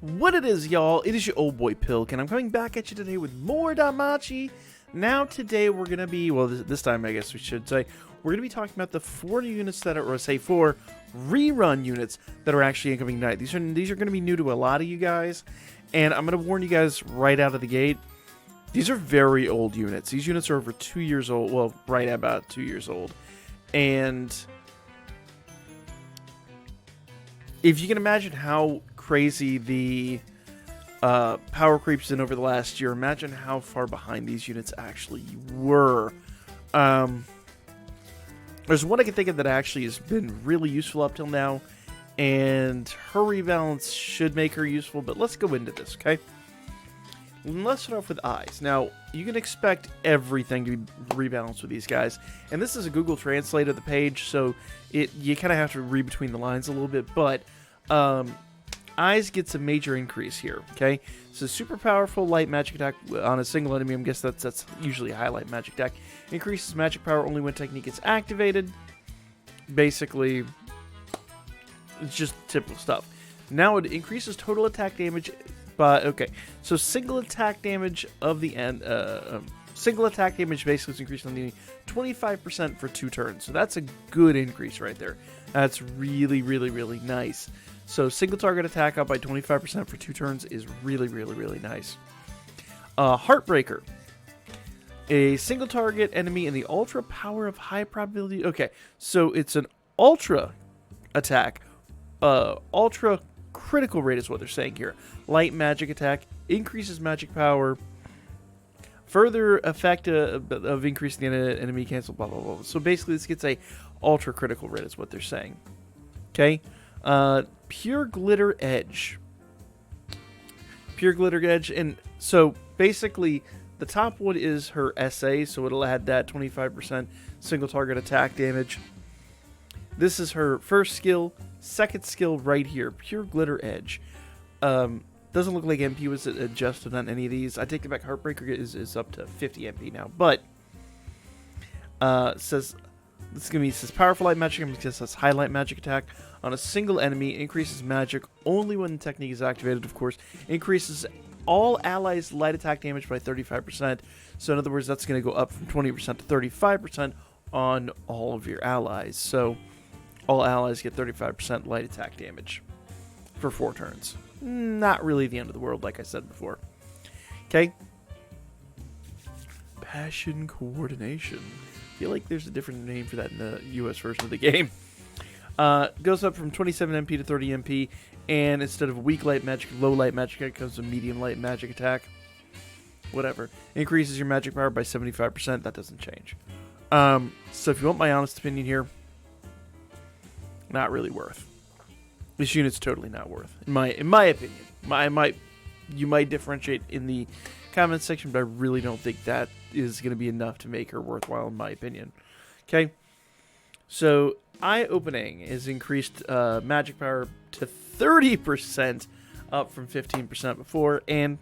What it is, y'all, it is your old boy Pilk, and I'm coming back at you today with more Danmachi. Now today we're going to be, well this time I guess we should say, we're going to be talking about the 4 units that are, or say 4 rerun units that are actually incoming tonight. These are going to be new to a lot of you guys, and I'm going to warn you guys right out of the gate. These are very old units. These units are over 2 years old, well, right about 2 years old. And if you can imagine how crazy the power creep's been over the last year, imagine how far behind these units actually were. There's one I can think of that actually has been really useful up till now, and her rebalance should make her useful, but let's go into this, okay? Let's start off with eyes. Now, you can expect everything to be rebalanced with these guys, and this is a Google Translate of the page, so you kind of have to read between the lines a little bit, but eyes gets a major increase here, okay? So super powerful light magic attack on a single enemy. I'm guessing that's usually a highlight magic attack. Increases magic power only when technique is activated. Basically, it's just typical stuff. Now it increases total attack damage by, okay, so single attack damage of the end, single attack damage basically is increased on the 25% for 2 turns. So that's a good increase right there. That's really, really, really nice. So single target attack up by 25% for 2 turns is really, really, really nice. Heartbreaker. A single target enemy in the ultra power of high probability. Okay, so it's an ultra attack. Ultra critical rate is what they're saying here. Light magic attack increases magic power. Further effect of increasing the enemy cancel, blah, blah, blah. So basically this gets a ultra critical rate is what they're saying. Okay. Pure Glitter Edge. Pure Glitter Edge. And so basically the top one is her SA, so it'll add that 25% single target attack damage. This is her first skill. Second skill right here, Pure Glitter Edge. Doesn't look like MP was adjusted on any of these. I take it back, Heartbreaker is up to 50 MP now. But says this is gonna be powerful light magic because it says highlight magic attack on a single enemy, increases magic only when the technique is activated, of course. Increases all allies' light attack damage by 35%. So in other words, that's going to go up from 20% to 35% on all of your allies. So all allies get 35% light attack damage for 4 turns. Not really the end of the world, like I said before. Okay. Passion Coordination. I feel like there's a different name for that in the US version of the game. Goes up from 27 MP to 30 MP, and instead of weak light magic, low light magic, it comes to medium light magic attack. Whatever. Increases your magic power by 75%. That doesn't change. So if you want my honest opinion here, not really worth. This unit's totally not worth, in my opinion. You might differentiate in the comments section, but I really don't think that is going to be enough to make her worthwhile, in my opinion. Okay, so eye opening is increased magic power to 30%, up from 15% before, and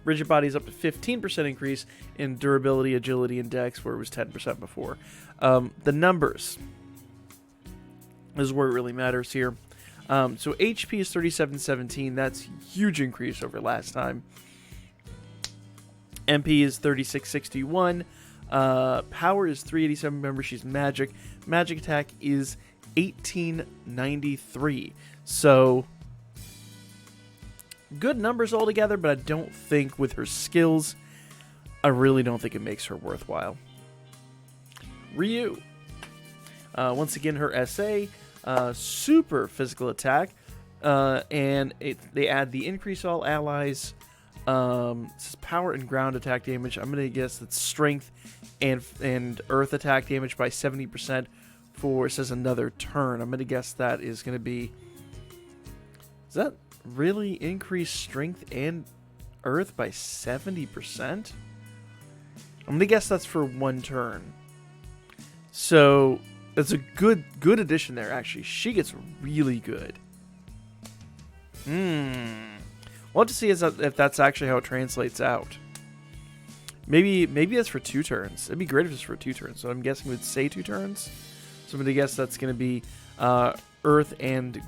rigid body is up to 15% increase in durability, agility, and dex, where it was 10% before. The numbers is where it really matters here. So HP is 3717. That's a huge increase over last time. MP is 3661. Power is 387. Remember, she's magic. Magic attack is 1893. So good numbers altogether, but I don't think with her skills, I really don't think it makes her worthwhile. Ryu. Once again, her SA, super physical attack, and they add the increase all allies. This is power and ground attack damage. I'm gonna guess that's strength and earth attack damage by 70% for, it says, another turn. I'm gonna guess that is gonna be, does that really increase strength and earth by 70%? I'm gonna guess that's for 1 turn. So that's a good addition there, actually. She gets really good. We'll have to see if that's actually how it translates out. Maybe that's for 2 turns. It'd be great if it's for 2 turns. So I'm guessing it would say 2 turns. So I'm going to guess that's going to be earth and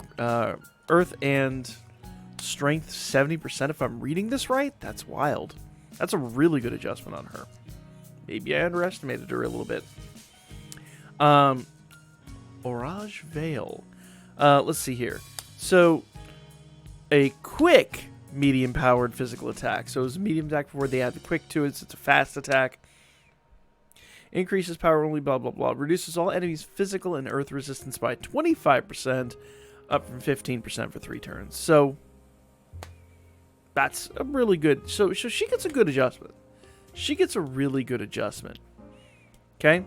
strength 70% if I'm reading this right. That's wild. That's a really good adjustment on her. Maybe I underestimated her a little bit. Orage Veil. Let's see here. So, a quick medium-powered physical attack. So, it was a medium attack before they add the quick to it, so it's a fast attack. Increases power only, blah, blah, blah. Reduces all enemies' physical and earth resistance by 25%, up from 15% for 3 turns. So, that's a really good... So she gets a good adjustment. She gets a really good adjustment. Okay?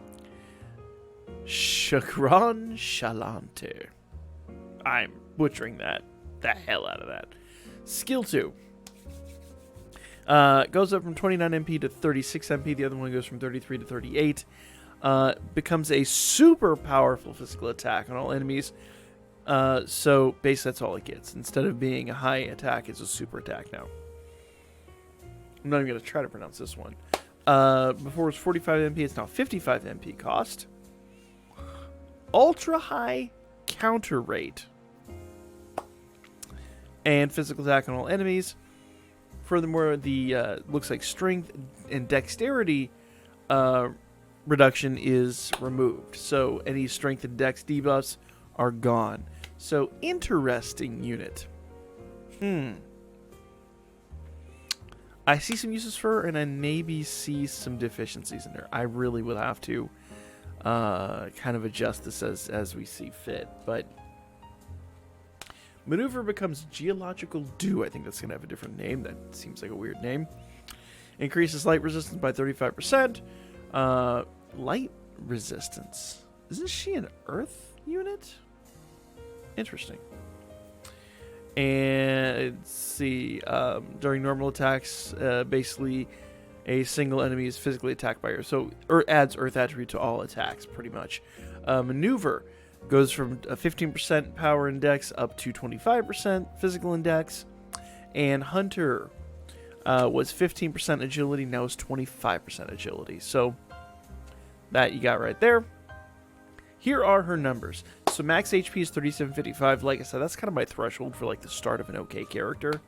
Chakran Shalante. I'm butchering that. The hell out of that. Skill 2. Goes up from 29 MP to 36 MP. The other one goes from 33 to 38. Becomes a super powerful physical attack on all enemies. So basically that's all it gets. Instead of being a high attack, it's a super attack now. I'm not even going to try to pronounce this one. Before it was 45 MP, it's now 55 MP cost. Ultra high counter rate. And physical attack on all enemies. Furthermore, the looks like strength and dexterity reduction is removed. So any strength and dex debuffs are gone. So interesting unit. I see some uses for her, and I maybe see some deficiencies in her. I really will have to kind of adjust this as we see fit. But maneuver becomes geological dew. I think that's going to have a different name. That seems like a weird name. Increases light resistance by 35%. Light resistance. Isn't she an earth unit? Interesting. And let's see. During normal attacks, basically a single enemy is physically attacked by her. So adds earth attribute to all attacks, pretty much. Maneuver goes from a 15% power index up to 25% physical index. And Hunter was 15% agility, now is 25% agility. So that you got right there. Here are her numbers. So max HP is 3755. Like I said, that's kind of my threshold for like the start of an okay character.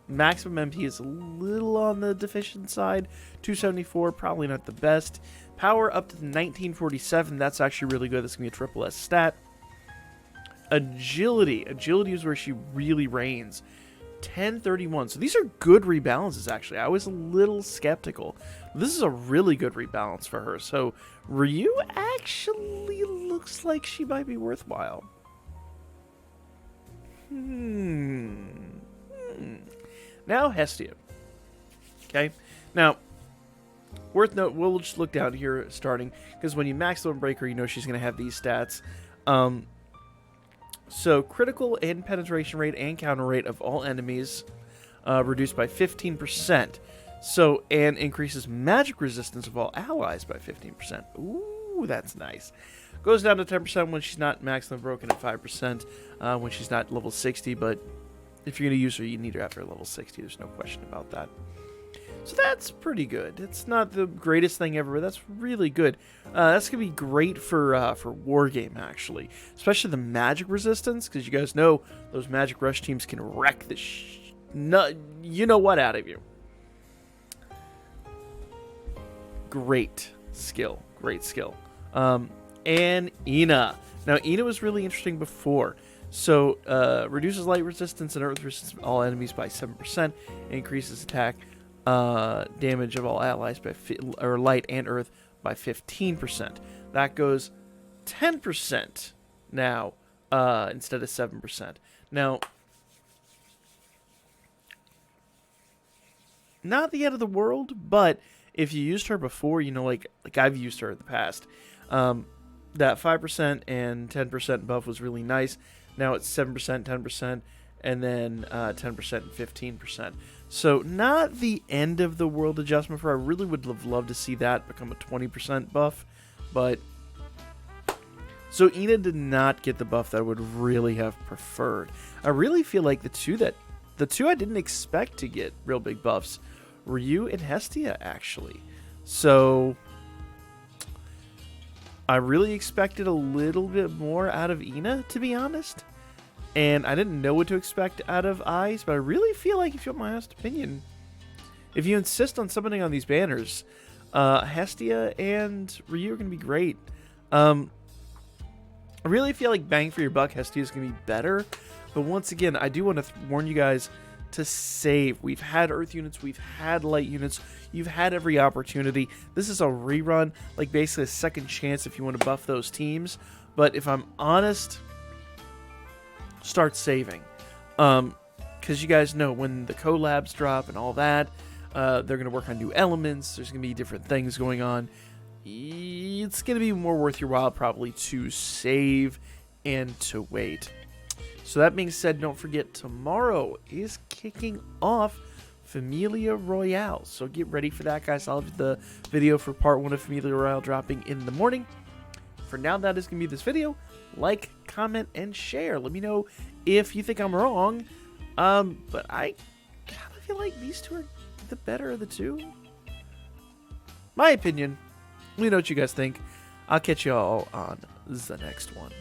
Maximum MP is a little on the deficient side. 274, probably not the best. Power up to 1947. That's actually really good. That's going to be a triple S stat. Agility. Agility is where she really reigns. 1031. So these are good rebalances, actually. I was a little skeptical. This is a really good rebalance for her. So Ryu actually looks like she might be worthwhile. Now Hestia. Okay. Now, worth note, we'll just look down here starting, because when you max level break her, you know she's going to have these stats. So critical and penetration rate and counter rate of all enemies reduced by 15%. So, and increases magic resistance of all allies by 15%. Ooh, that's nice. Goes down to 10% when she's not maximum broken, at 5% when she's not level 60. But if you're going to use her, you need her after level 60. There's no question about that. So that's pretty good. It's not the greatest thing ever, but that's really good. That's going to be great for Wargame, actually. Especially the magic resistance, because you guys know those magic rush teams can wreck the you know what out of you. Great skill. Great skill. And Ina. Now, Ina was really interesting before. So, reduces light resistance and earth resistance of all enemies by 7%. Increases attack damage of all allies by light and earth by 15%. That goes 10% now instead of 7%. Now, not the end of the world, but if you used her before, you know, like I've used her in the past, that 5% and 10% buff was really nice. Now it's 7%, 10%, and then 10% and 15%. So not the end of the world adjustment for her. I really would have loved to see that become a 20% buff, but so Ina did not get the buff that I would really have preferred. I really feel like the two I didn't expect to get real big buffs, Ryu and Hestia, actually. So I really expected a little bit more out of Ina, to be honest. and I didn't know what to expect out of Eyes, but I really feel like, if you want my honest opinion, if you insist on summoning on these banners, Hestia and Ryu are going to be great. I really feel like bang for your buck, Hestia is going to be better. But once again, I do want to warn you guys to save. We've had Earth units, we've had Light units, you've had every opportunity. This is a rerun, like basically a second chance if you want to buff those teams. But if I'm honest, start saving. Because you guys know when the collabs drop and all that, they're going to work on new elements. There's going to be different things going on. It's going to be more worth your while probably to save and to wait. So that being said, don't forget, tomorrow is kicking off Familia Royale. So get ready for that, guys. I'll have the video for part 1 of Familia Royale dropping in the morning. For now, that is going to be this video. Like, comment, and share. Let me know if you think I'm wrong. But I kind of feel like these two are the better of the two. My opinion. Let me know what you guys think. I'll catch you all on the next one.